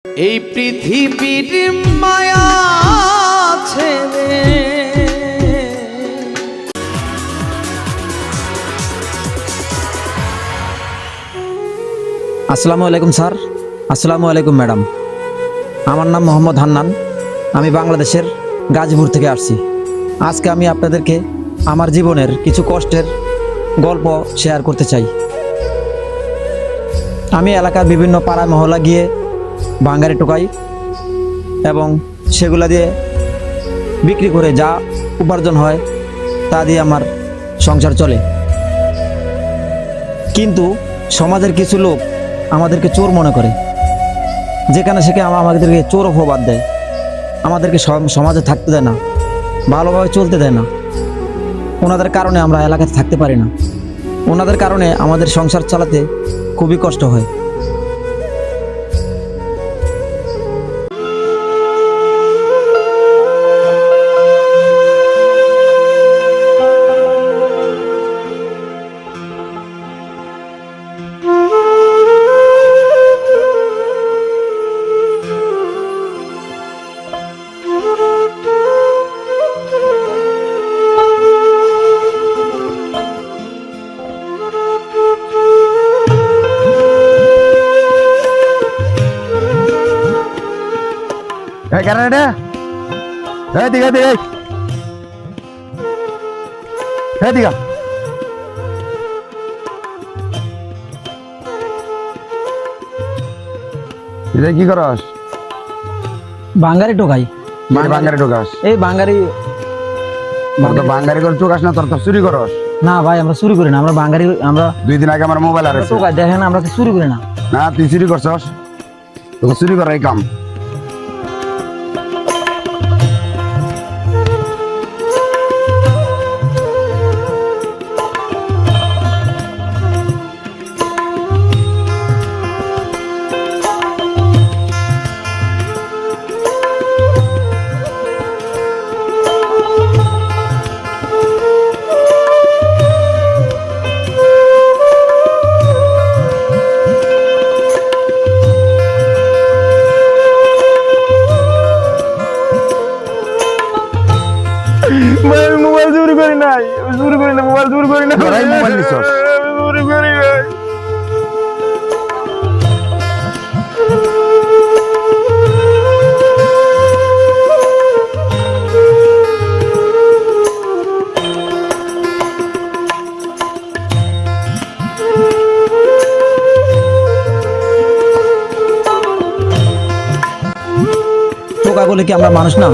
এই পৃথিবীর মায়া ছেড়ে আসসালামু আলাইকুম স্যার। আসসালামু আলাইকুম ম্যাডাম। আমার নাম মোহাম্মদ হান্নান। আমি বাংলাদেশের গাজীপুর থেকে আসছি। আজকে আমি আপনাদেরকে আমার জীবনের কিছু কষ্টের গল্প শেয়ার করতে চাই। আমি এলাকার বিভিন্ন পাড়া মহল্লা গিয়ে ভাঙ্গারি টোকাই এবং সেগুলা দিয়ে বিক্রি করে যা উপার্জন হয় তা দিয়ে আমার সংসার চলে। কিন্তু সমাজের কিছু লোক আমাদেরকে চোর মনে করে, যেখানে সেখানে আমাদেরকে চোর অপবাদ দেয়, আমাদেরকে সমাজে থাকতে দেয় না, ভালোভাবে চলতে দেয় না। ওনাদের কারণে আমরা এলাকাতে থাকতে পারি না। ওনাদের কারণে আমাদের সংসার চালাতে খুবই কষ্ট হয়। কি করস? ভাঙ্গারি টোকাই। বাঙ্গারি ঢোকাস? এই ভাঙ্গারি তো বাঙ্গারি করে ঢোকাস না, তোর তো চুরি করস? না ভাই, আমরা চুরি করি না। আমরা ভাঙ্গারি, আমরা 2 দিন আগে আমার মোবাইল হারাইছে। টোকাই, দেখেন আমরা তো চুরি করি না। না, তুই চুরি করছস? তোকে চুরি করাই কাম। মোবাইল চুরি করি নাই, চুরি করি না, মোবাইল চুরি করি না, তোরাই মোবাইল নিছস? চুরি করি নাই। টোকা বলে কি আমরা মানুষ না?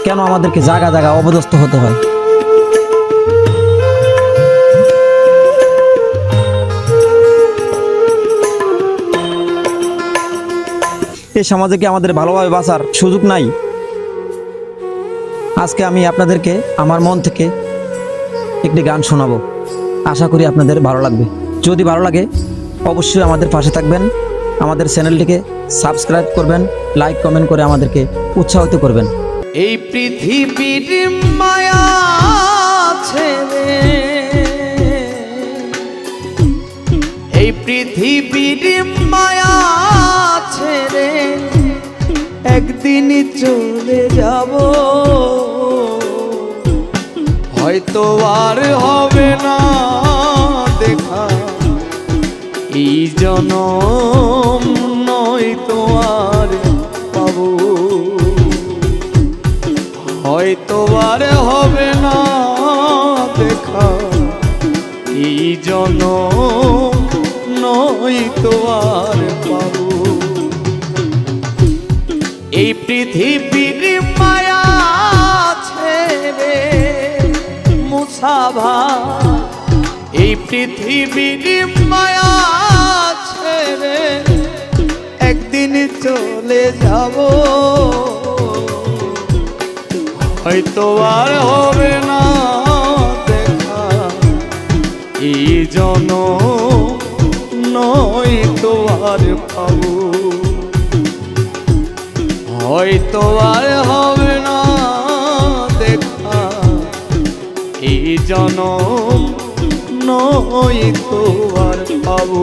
কেন আমাদেরকে জায়গা জায়গা অপদস্থ হতে হয়? এই সমাজে কি আমাদের ভালোভাবে বাঁচার সুযোগ নাই? আজকে আমি আপনাদেরকে আমার মন থেকে একটি গান শোনাবো। আশা করি আপনাদের ভালো লাগবে। যদি ভালো লাগে অবশ্যই আমাদের পাশে থাকবেন, আমাদের চ্যানেলটিকে সাবস্ক্রাইব করবেন, লাইক কমেন্ট করে আমাদেরকে উৎসাহিত করবেন। এই পৃথিবীর মায়া ছেড়ে এই পৃথিবীর মায়া ছেড়ে একদিন চলে যাব, হয়তো আর হবে না দেখা এই জনম, নয়তো আর পাবো, হয়তো আর হবে না দেখা এই জনম, নয়তো আর পাবো। এই পৃথিবীর মায়া ছেড়ে মুসাভা, এই পৃথিবীর মায়া ছেড়ে একদিন চলে যাব, হয়তো আর হবে না দেখা এই জনম, নয়তো আর পাবো, হয়তো আর হবে না দেখা এই জনম, নয়তো আর পাবো।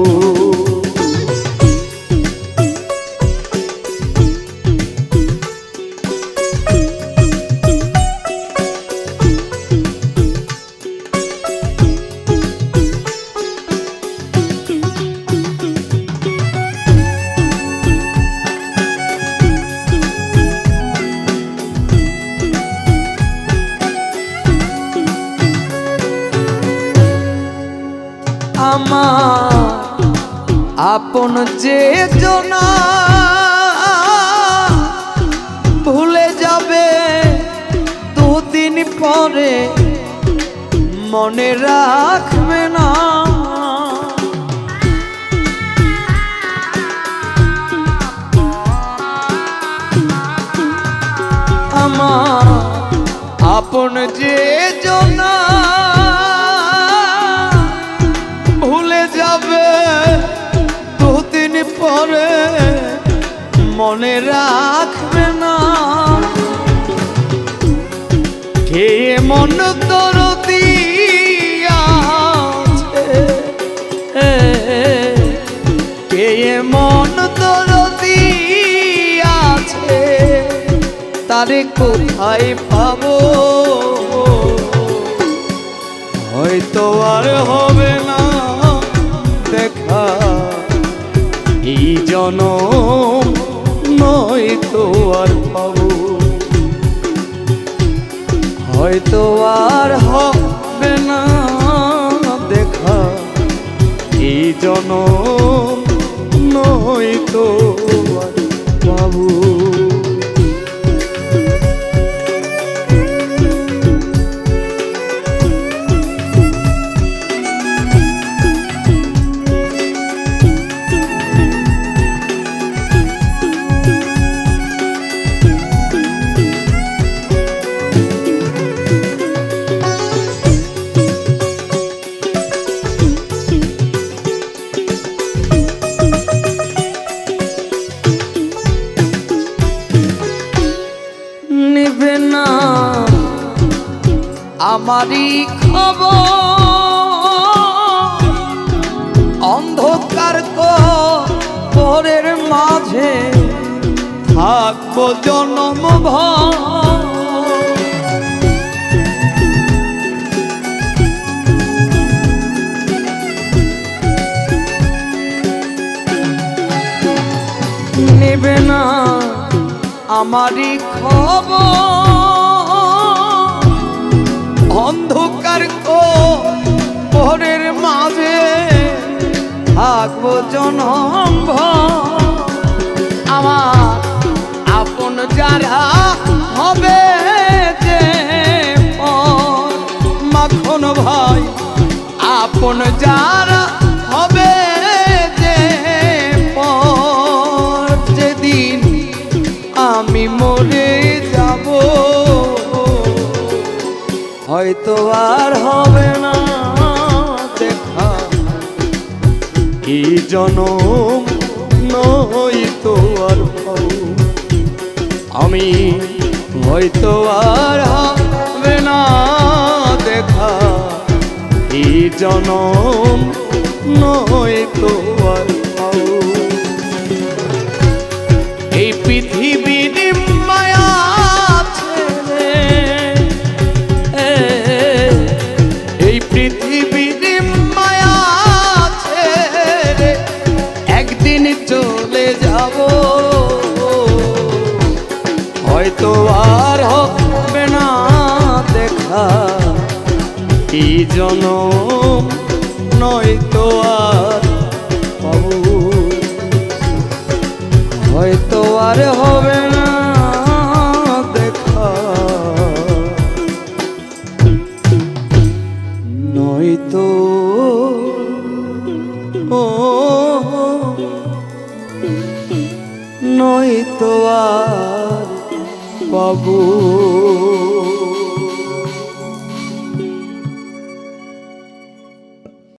না ভুলে যাবে দুদিন পরে মনে রাখবে না আমার আপন যে জনা ভুলে যাবে দুদিন পরে মনে রাখবে না কে মন দরদি আছে কে মন দরদি আছে তারে কোথায় পাবো হয়তো আর হবে না দেখা এই জনম নয়তো আর পাবো হয়তো আর হবে না দেখা এই জনম নয়তো আর পাবো নিবে না আমারই খবর অন্ধকার কবরের মাঝে থাকবো জনমভর নিবে না আমারই খবর অন্ধকার কবরের মাঝে থাকবো জনমভর আমার আপন যারা হবে যে পর মাখন ভাই আপন যারা হবে যে পর যেদিন আমি মরে যাব হয়তো আর হবে না দেখা এই জনম নয়তো আর পাবো আমি হয়তো আর হবে না দেখা এই জনম নয়তো আর পাবো এই পৃথিবীর মায়া ছেড়ে এই পৃথিবীর মায়া ছেড়ে একদিন চলে যাব হয়তো আর হবে না দেখা এই জনম নয়তো আর পাবো হয়তো আর হবে না দেখা নয়তো নয়তো আর পাবো।